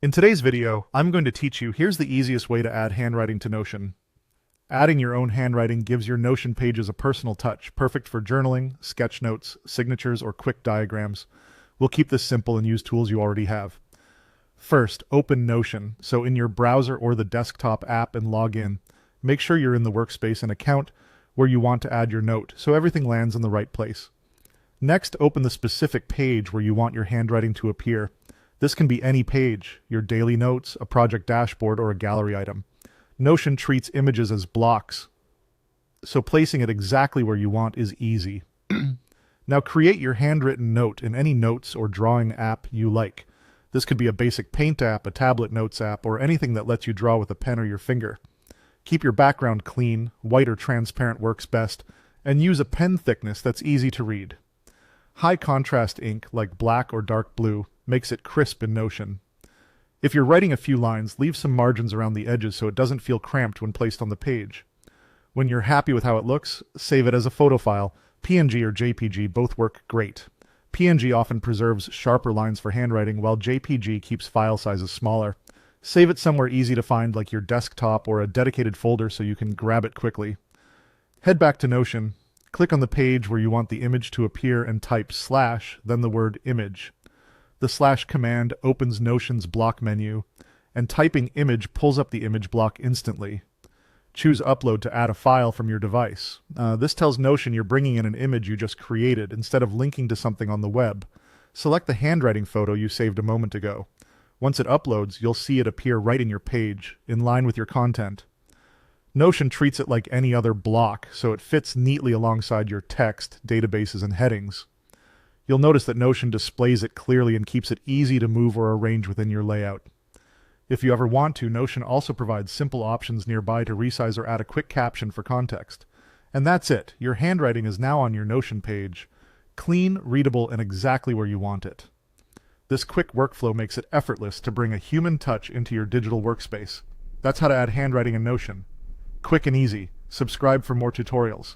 In today's video, I'm going to teach you here's the easiest way to add handwriting to Notion. Adding your own handwriting gives your Notion pages a personal touch, perfect for journaling, sketch notes, signatures, or quick diagrams. We'll keep this simple and use tools you already have. First, open Notion, so in your browser or the desktop app, and log in. Make sure you're in the Workspace and account where you want to add your note, so everything lands in the right place. Next, open the specific page where you want your handwriting to appear. This can be any page, your daily notes, a project dashboard, or a gallery item. Notion treats images as blocks, so placing it exactly where you want is easy. Now create your handwritten note in any notes or drawing app you like. This could be a basic paint app, a tablet notes app, or anything that lets you draw with a pen or your finger. Keep your background clean, white or transparent works best, and use a pen thickness that's easy to read. High contrast ink, like black or dark blue, makes it crisp in Notion. If you're writing a few lines, leave some margins around the edges so it doesn't feel cramped when placed on the page. When you're happy with how it looks, save it as a photo file. PNG or JPG both work great. PNG often preserves sharper lines for handwriting, while JPG keeps file sizes smaller. Save it somewhere easy to find, like your desktop or a dedicated folder, so you can grab it quickly. Head back to Notion, click on the page where you want the image to appear and type /, then the word image. The / command opens Notion's block menu, and typing image pulls up the image block instantly. Choose Upload to add a file from your device. This tells Notion you're bringing in an image you just created instead of linking to something on the web. Select the handwriting photo you saved a moment ago. Once it uploads, you'll see it appear right in your page, in line with your content. Notion treats it like any other block, so it fits neatly alongside your text, databases, and headings. You'll notice that Notion displays it clearly and keeps it easy to move or arrange within your layout. If you ever want to, Notion also provides simple options nearby to resize or add a quick caption for context. And that's it. Your handwriting is now on your Notion page. Clean, readable, and exactly where you want it. This quick workflow makes it effortless to bring a human touch into your digital workspace. That's how to add handwriting in Notion. Quick and easy. Subscribe for more tutorials.